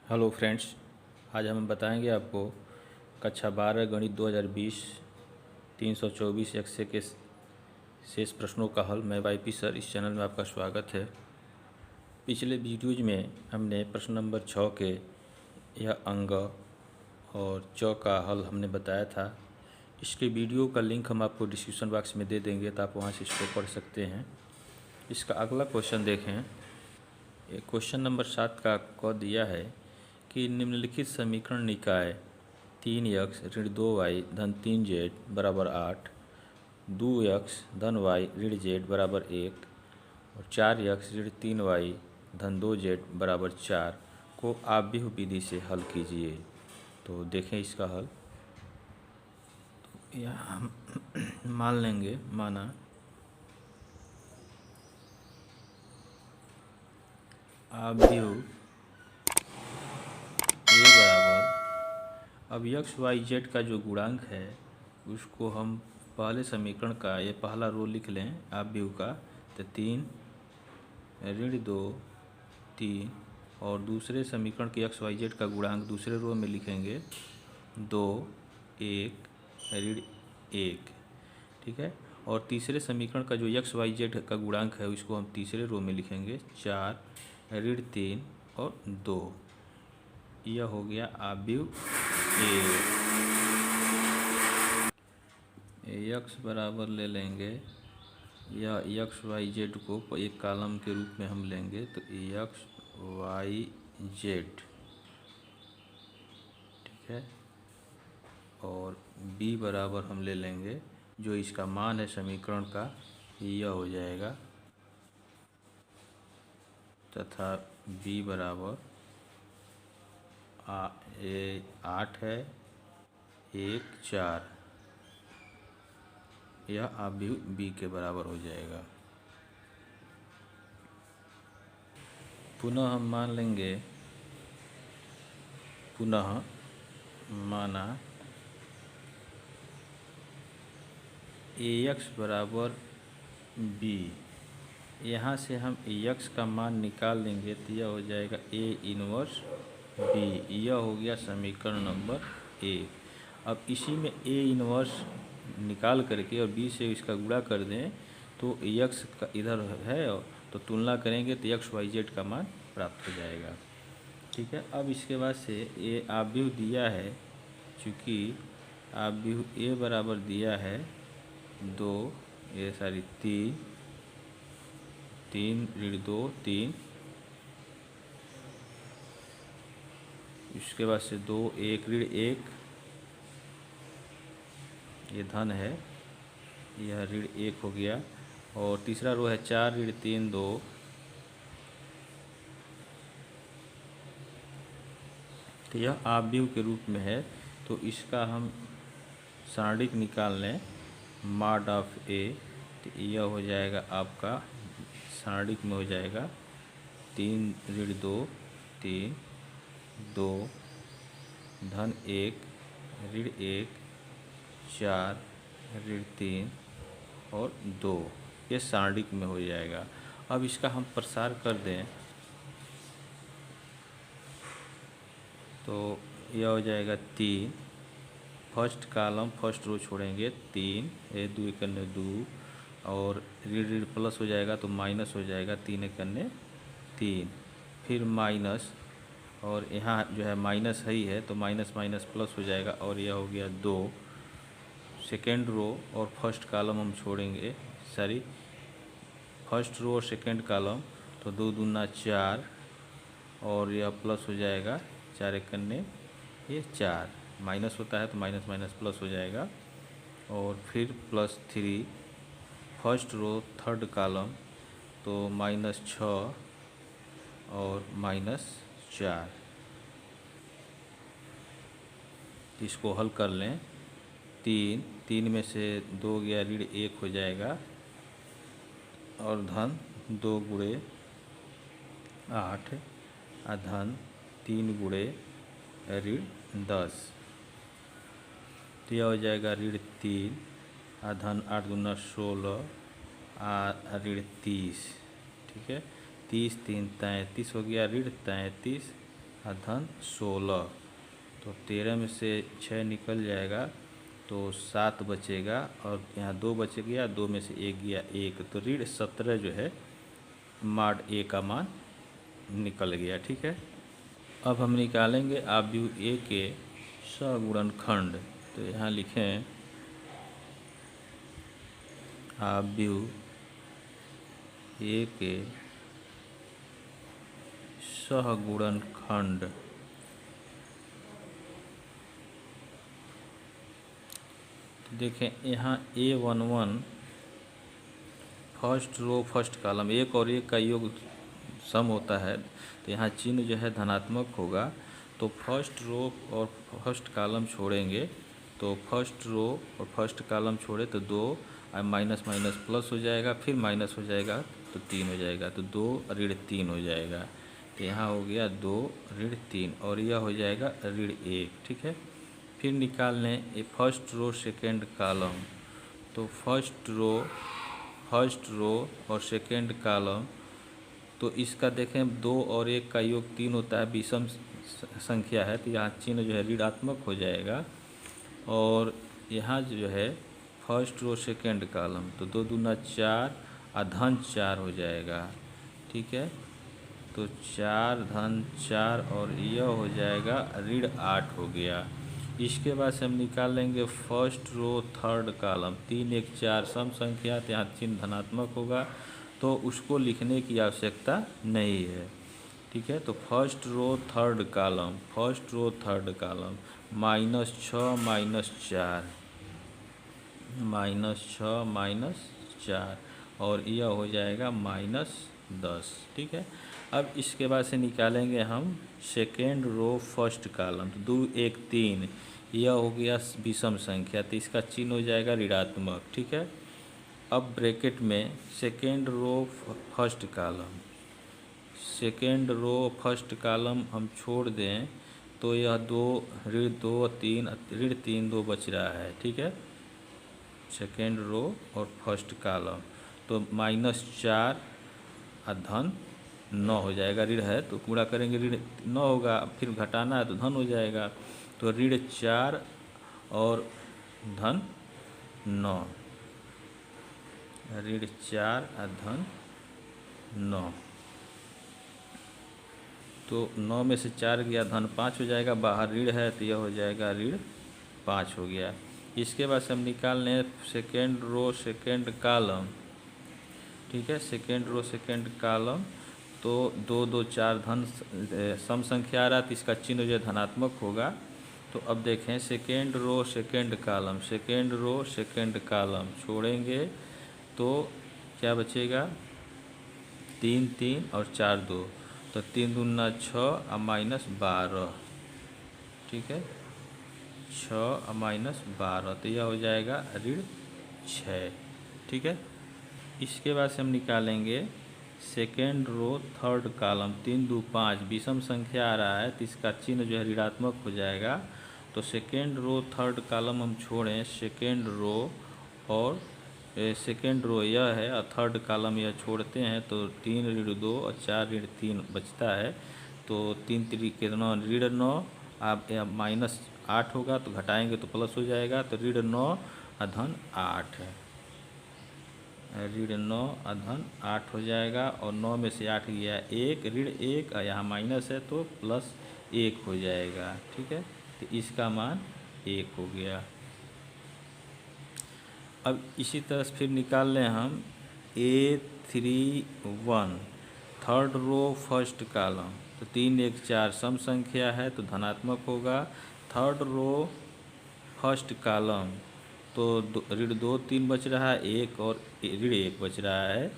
Hello friends, आज हम बताएंगे आपको कक्षा 12 गणित 2020 324 एक्से के शेष प्रश्नों का हल। मैं वाईपी सर, इस चैनल में आपका स्वागत है। पिछले वीडियोज में हमने प्रश्न नंबर 6 के यह अंग और च का हल हमने बताया था। इसके वीडियो का लिंक हम आपको डिस्क्रिप्शन बॉक्स में दे देंगे, तो आप वहाँ से इसको पढ़ सकते हैं। इसका अगला क्वेश्चन देखें। क्वेश्चन नंबर 7 का क दिया है कि निम्नलिखित समीकरण निकाय 3x ऋण 2y धन 3z बराबर 8, 2x धन y ऋण z बराबर 1 और 4x ऋण 3y धन 2z बराबर 4 को आव्यूह विधि से हल कीजिए। तो देखें इसका हल। तो यह हम मान लेंगे, माना आव्यूह ए बराबर, अब एक्स वाई जेड का जो गुणांक है उसको हम पहले समीकरण का, ये पहला रो लिख लें आव्यूह का, तो 3 ऋण 2 3 और दूसरे समीकरण के एक्स वाई जेड का गुणांक दूसरे रो में लिखेंगे 2 1 ऋण 1, ठीक है। और तीसरे समीकरण का जो एक्स वाई जेड का गुणांक है उसको हम तीसरे रो में लिखेंगे 4 ऋण 3 और 2। यह हो गया आव्यूह ए। एक्स बराबर ले लेंगे, या एक्स वाई जेड को एक कॉलम के रूप में हम लेंगे, तो एक्स वाई जेड, ठीक है। और बी बराबर हम ले लेंगे, जो इसका मान है समीकरण का, यह हो जाएगा, तथा बी बराबर 8 है 1 4, यह आव्यूह बी के बराबर हो जाएगा। पुनः हम मान लेंगे, पुनः माना AX बराबर B, यहाँ से हम AX का मान निकाल लेंगे तो यह हो जाएगा A इनवर्स B। यह हो गया समीकरण नंबर 1। अब इसी में A इनवर्स निकाल करके और B से इसका गुणा कर दें तो एक्स का इधर है, तो तुलना करेंगे तो एक्स वाई जेड का मान प्राप्त हो जाएगा, ठीक है। अब इसके बाद से ये आव्यूह दिया है, चूँकि आव्यूह ए बराबर दिया है 2 3 ऋण 2 3, इसके बाद से 2 1 ऋण 1, ये धन है, यह ऋण 1 हो गया। और तीसरा रो है 4 ऋण 3 2, तो यह आव्यूह के रूप में है। तो इसका हम सारणिक निकाल लें, मॉड ऑफ ए, तो यह हो जाएगा आपका सारणिक में हो जाएगा 3 ऋण 2 3 2 धन 1 ऋण 1 4 ऋण 3 और 2, ये सारणिक में हो जाएगा। अब इसका हम प्रसार कर दें तो यह हो जाएगा 3, फर्स्ट कॉलम फर्स्ट रो छोड़ेंगे 3 2 1 2, और ऋण ऋण प्लस हो जाएगा तो माइनस हो जाएगा 3 1 3, फिर माइनस, और यहाँ जो है माइनस है ही है तो माइनस माइनस प्लस हो जाएगा, और यह हो गया 2। सेकेंड रो और फर्स्ट कॉलम हम छोड़ेंगे, सॉरी फर्स्ट रो और सेकेंड कॉलम, तो 2 दूना 4, और यह प्लस हो जाएगा 4 1 ये 4, माइनस होता है तो माइनस माइनस प्लस हो जाएगा, और फिर plus 3 first row third column, तो माइनस 6 और माइनस 4। इसको हल कर लें, 3 में से 2 गया ऋण 1 हो जाएगा, और धन 2 गुणे 8 धन 3 गुणे ऋण 10, तो यह हो जाएगा ऋण 3 धन 8 दूना 16 ऋण 30, ठीक है। 30 3 33 हो गया ऋण 33 धन 16। तो 13 में से 6 निकल जाएगा तो 7 बचेगा और यहाँ 2 बच गया, 2 में से 1 गया 1, तो ऋण 17 जो है माड ए का मान निकल गया। ठीक है, अब हम निकालेंगे आव्यूह ए के सगुणनखंड। तो यहाँ लिखें आव्यूह ए के सहगुणनखंड। तो देखें यहाँ A11 first row first column, एक और एक का योग सम होता है, तो यहाँ चिन्ह जो है धनात्मक होगा। तो फर्स्ट रो और फर्स्ट कॉलम छोड़ेंगे, तो फर्स्ट रो और फर्स्ट कॉलम छोड़े तो 2 माइनस माइनस प्लस हो जाएगा, फिर माइनस हो जाएगा तो 3 हो जाएगा, तो 2 ऋण 3 हो जाएगा। तो यहाँ हो गया 2 ऋण 3 और यह हो जाएगा ऋण 1। ठीक है, फिर निकाल लें ये फर्स्ट रो सेकेंड कॉलम। तो फर्स्ट रो और सेकेंड कॉलम, तो इसका देखें 2 और 1 का योग 3 होता है, विषम संख्या है, तो यहाँ चिन्ह जो है ऋणात्मक हो जाएगा। और यहाँ जो है फर्स्ट रो सेकेंड कॉलम, तो 2 दूना 4 धन 4 हो जाएगा। ठीक है, तो 4 धन 4 और यह हो जाएगा ऋण 8 हो गया। इसके बाद से हम निकाल लेंगे फर्स्ट रो थर्ड कॉलम, 3 1 4 सम संख्या, तो यहाँ चिन्ह धनात्मक होगा, तो उसको लिखने की आवश्यकता नहीं है। ठीक है, तो फर्स्ट रो थर्ड कॉलम -6 -4 और यह हो जाएगा -10। ठीक है, अब इसके बाद से निकालेंगे हम सेकेंड रो फर्स्ट कॉलम, तो 2 1 3, यह हो गया विषम संख्या, तो इसका चिन्ह हो जाएगा ऋणात्मक। ठीक है, अब ब्रैकेट में सेकेंड रो फर्स्ट कॉलम हम छोड़ दें, तो यह 2 ऋण 2 3 ऋण 3 2 बच रहा है। ठीक है, सेकेंड रो और फर्स्ट कॉलम, तो -4 धन 9 हो जाएगा, ऋण है तो पूरा करेंगे, ऋण 9 होगा, फिर घटाना है तो धन हो जाएगा, तो ऋण 4 और धन 9, ऋण 4 धन 9, तो 9 में से 4 गया, धन 5 हो जाएगा, बाहर ऋण है तो यह हो जाएगा ऋण 5 हो गया। इसके बाद से हम निकाल लें सेकेंड रो सेकेंड कॉलम। ठीक है, सेकेंड रो सेकेंड कॉलम, तो 2 2 4 धन सम संख्या आ रहा है, तो इसका चिन्ह जो धनात्मक होगा। तो अब देखें सेकेंड रो सेकेंड कॉलम छोड़ेंगे तो क्या बचेगा, 3 3 और 4 2, तो 3 दूना 6 और -12। ठीक है, 6 और -12, तो यह हो जाएगा ऋण 6। ठीक है, इसके बाद से हम निकालेंगे सेकेंड रो थर्ड कॉलम, 3 2 5 विषम संख्या आ रहा है, तो इसका चिन्ह जो है ऋणात्मक हो जाएगा। तो सेकेंड रो थर्ड कॉलम हम छोड़ें, सेकेंड रो और सेकेंड रो यह है और थर्ड कॉलम यह छोड़ते हैं, तो 3 ऋण 2 और 4 ऋण 3 बचता है, तो 3 3 के 9 ऋण 9, आप -8 होगा तो घटाएंगे तो प्लस हो जाएगा, तो ऋण 9 धन 8 है, ऋण 9 धन 8 हो जाएगा, और 9 में से 8 गया 1, ऋण 1 और यहाँ माइनस है तो +1 हो जाएगा। ठीक है, तो इसका मान 1 हो गया। अब इसी तरह से फिर निकाल लें हम A31 third row first column, तो 3 1 4 सम संख्या है तो धनात्मक होगा। थर्ड रो फर्स्ट कॉलम, तो ऋण 2 3 बच रहा है, 1 और ऋण 1 बच रहा है,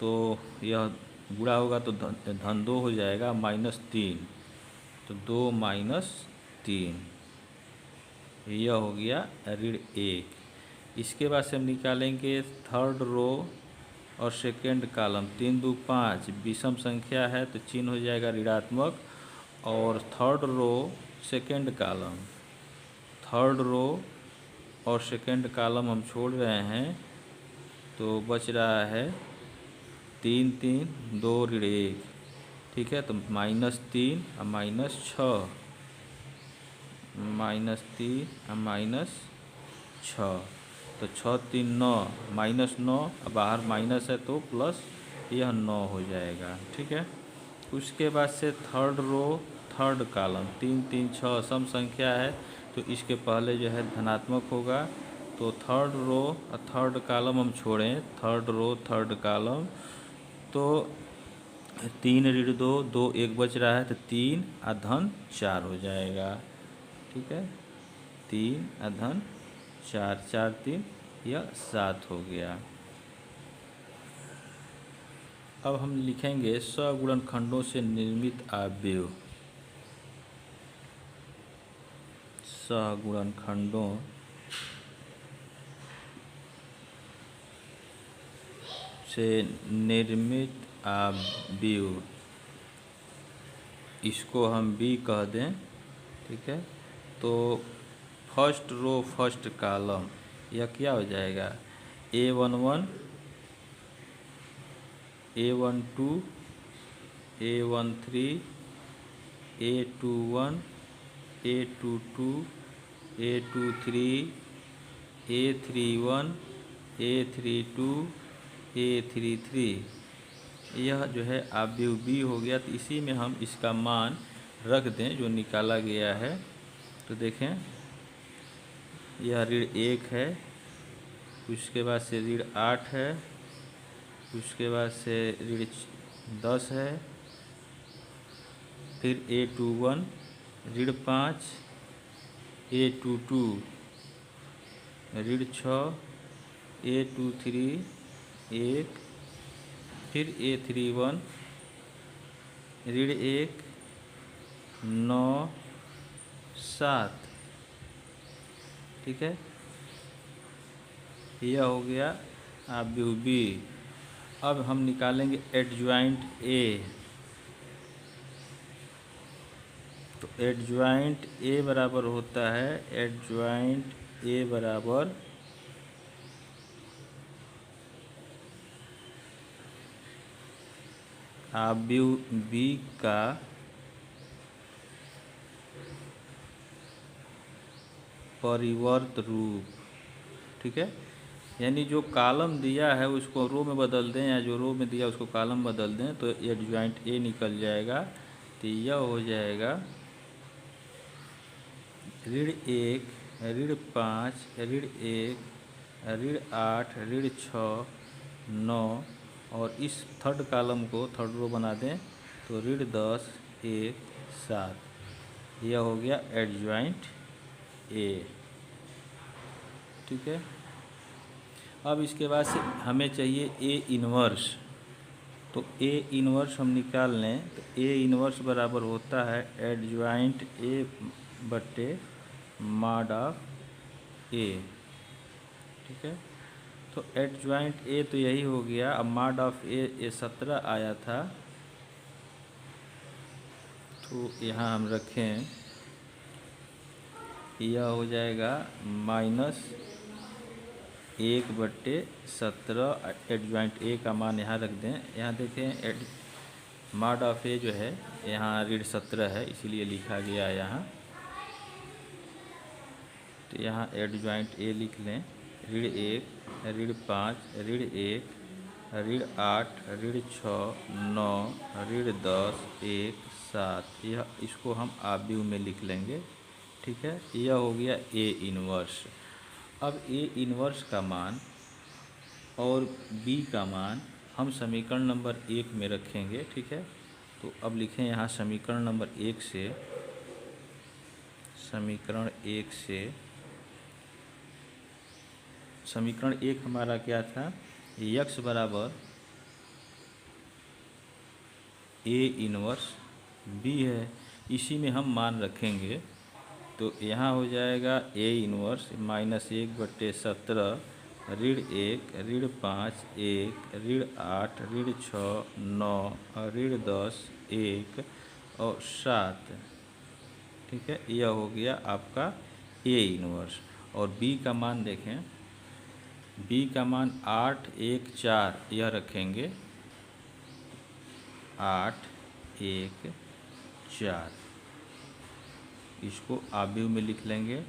तो यह गुणा होगा तो धन 2 हो जाएगा, -3, तो 2 -3, यह हो गया ऋण 1। इसके बाद से हम निकालेंगे थर्ड रो और सेकेंड कॉलम, 3 2 5 विषम संख्या है तो चिन्ह हो जाएगा ऋणात्मक। और थर्ड रो और सेकेंड कॉलम हम छोड़ रहे हैं, तो बच रहा है 3 3 2 ऋण 1, ठीक है। तो -3 और -6, -3 और -6, तो 6 3 9, -9, बाहर माइनस है तो प्लस यह 9 हो जाएगा। ठीक है। उसके बाद से थर्ड रो थर्ड कॉलम 3 3 6 सम संख्या है तो इसके पहले जो है धनात्मक होगा। तो थर्ड रो और थर्ड कॉलम हम छोड़ें, थर्ड रो थर्ड कॉलम, तो 3 ऋण 2 2 1 बच रहा है तो 3 और धन 4 हो जाएगा। ठीक है। 3 और धन 4, 4 3 यह 7 हो गया। अब हम लिखेंगे सगुणनखंडों से निर्मित अवयव। सगुणनखंडों से निर्मित अवयव, इसको हम बी कह दें। ठीक है। तो फर्स्ट रो फर्स्ट कॉलम यह क्या हो जाएगा, A11 A12 A13 A21 A22 A23 A31 A32 A33, यह जो है अवयव बी हो गया। तो इसी में हम इसका मान रख दें जो निकाला गया है। तो देखें यह ऋण 1 है, उसके बाद से ऋण 8 है, उसके बाद से ऋण 10 है, फिर A21 ऋण 5, A22 ऋण 6, A23 1, फिर A31 ऋण 1 9 7। ठीक है। यह हो गया अवयव बी। अब हम निकालेंगे एडज्वाइंट ए। तो एडज्वाइंट ए बराबर होता है, एडज्वाइंट ए बराबर अवयव बी का परिवर्त रूप। ठीक है। यानी जो कॉलम दिया है उसको रो में बदल दें, या जो रो में दिया उसको कॉलम बदल दें, तो एडज्वाइंट ए निकल जाएगा। तो यह हो जाएगा ऋण 1 ऋण 5 ऋण 1 ऋण 8 ऋण 6 9, और इस थर्ड कॉलम को थर्ड रो बना दें तो ऋण 10 1 7। यह हो गया एडज्वाइंट ए। ठीक है। अब इसके बाद से हमें चाहिए ए इनवर्स। तो ए इनवर्स हम निकाल लें। तो ए इनवर्स बराबर होता है एडज्वाइंट ए बट्टे मॉड ऑफ ए। ठीक है। तो एडज्वाइंट ए तो यही हो गया। अब मॉड ऑफ ए 17 आया था, तो यहाँ हम रखें, यह हो जाएगा -1/17। एडज्वाइंट ए का मान यहाँ रख दें। यहाँ देखें मॉड ऑफ ए जो है यहाँ ऋण 17 है, इसीलिए लिखा गया है यहाँ। तो यहाँ एडज्वाइंट ए लिख लें, ऋण 1 ऋण 5 ऋण 1 ऋण 8 ऋण 6 9 ऋण 10 1 7। यह इसको हम अवयव में लिख लेंगे। ठीक है। यह हो गया ए इनवर्स। अब ए इनवर्स का मान और बी का मान हम समीकरण नंबर 1 में रखेंगे। ठीक है। तो अब लिखें यहाँ समीकरण नंबर 1 से, समीकरण 1 हमारा क्या था, यक्स बराबर ए इनवर्स बी है, इसी में हम मान रखेंगे। तो यहाँ हो जाएगा ए इनवर्स -1/17 ऋण 1 ऋण 5 1 ऋण 8 ऋण 6 9 ऋण 10 1 और 7। ठीक है। यह हो गया आपका ए इनवर्स। और बी का मान देखें, बी का मान 8 1 4 यह रखेंगे। 8 1 4। इसको आव्यूह में लिख लेंगे।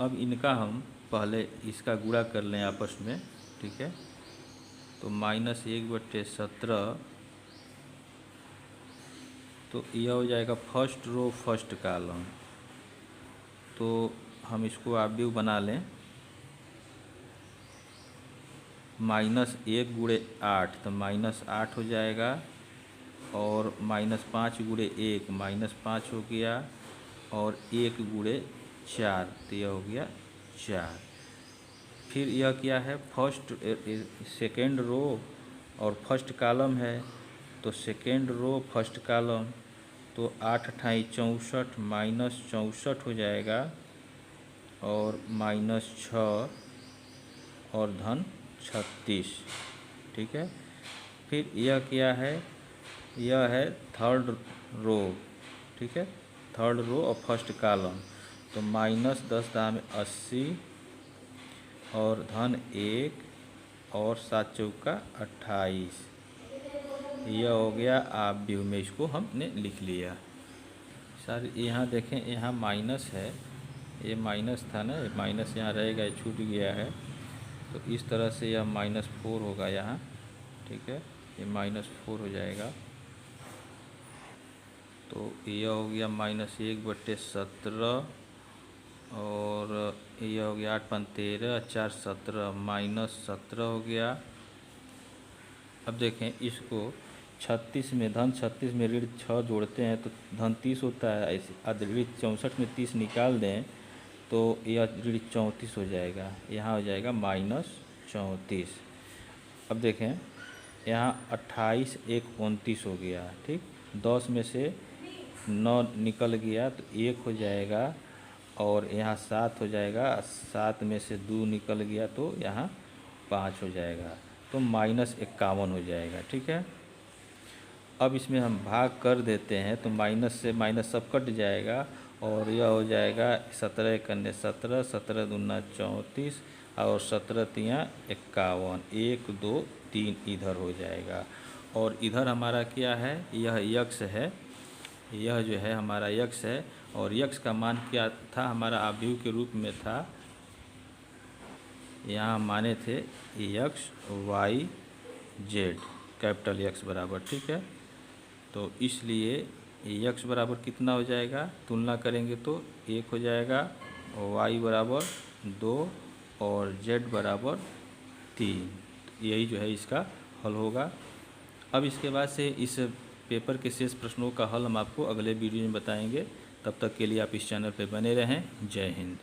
अब इनका हम पहले इसका गुणा कर लें आपस में, ठीक है। तो -1/17, तो यह हो जाएगा फर्स्ट रो फर्स्ट कॉलम। तो हम इसको आव्यूह बना लें। -1 × 8 तो -8 हो जाएगा, और -5 × 1 -5 हो गया, और 1 × 4 तो यह हो गया 4। फिर यह क्या है, फर्स्ट सेकेंड रो और फर्स्ट कॉलम है, तो सेकेंड रो फर्स्ट कॉलम, तो 8 × 8 = 64 -64 हो जाएगा, और -6 और धन 36, ठीक है। फिर यह क्या है, यह है थर्ड रो, ठीक है, थर्ड रो और फर्स्ट कॉलम, तो -10 × 80 और धन 1 और 7 × 28। यह हो गया आव्यूह में, इसको हमने लिख लिया। सर यहाँ देखें, यहाँ माइनस है, ये माइनस था ना, माइनस यहाँ रहेगा, ये छूट गया है, तो इस तरह से यह -4 होगा यहाँ, ठीक है, ये -4 हो जाएगा। तो यह हो गया -1/17, और यह हो गया 8 × 5 = 13, 4 × 17 -17 हो गया। अब देखें इसको 36 में, धन 36 में ऋण 6 जोड़ते हैं तो धन 30 होता है, ऐसे ऋण 64 में 30 निकाल दें तो यह ऋण 34 हो जाएगा, यहाँ हो जाएगा -34। अब देखें यहाँ 28 × 1 = 29 हो गया, ठीक, 10 में से 9 निकल गया तो 1 हो जाएगा, और यहाँ 7 हो जाएगा, 7 में से 2 निकल गया तो यहाँ 5 हो जाएगा, तो -51 हो जाएगा, ठीक है। अब इसमें हम भाग कर देते हैं तो माइनस से माइनस सब कट जाएगा, और यह हो जाएगा 17 × 1 = 17, 17 × 2 = 34, और 17 × 3 = 51, 1 2 3 इधर हो जाएगा। और इधर हमारा क्या है, यह यक्ष है, यह जो है हमारा यक्ष है, और यक्ष का मान क्या था, हमारा आव्यूह के रूप में था, यहाँ माने थे यक्ष वाई जेड, कैपिटल यक्स बराबर, ठीक है। तो इसलिए यक्स बराबर कितना हो जाएगा, तुलना करेंगे तो 1 हो जाएगा, और वाई बराबर 2 और जेड बराबर 3। यही जो है इसका हल होगा। अब इसके बाद से इस पेपर के शेष प्रश्नों का हल हम आपको अगले वीडियो में बताएंगे। तब तक के लिए आप इस चैनल पर बने रहें। जय हिंद।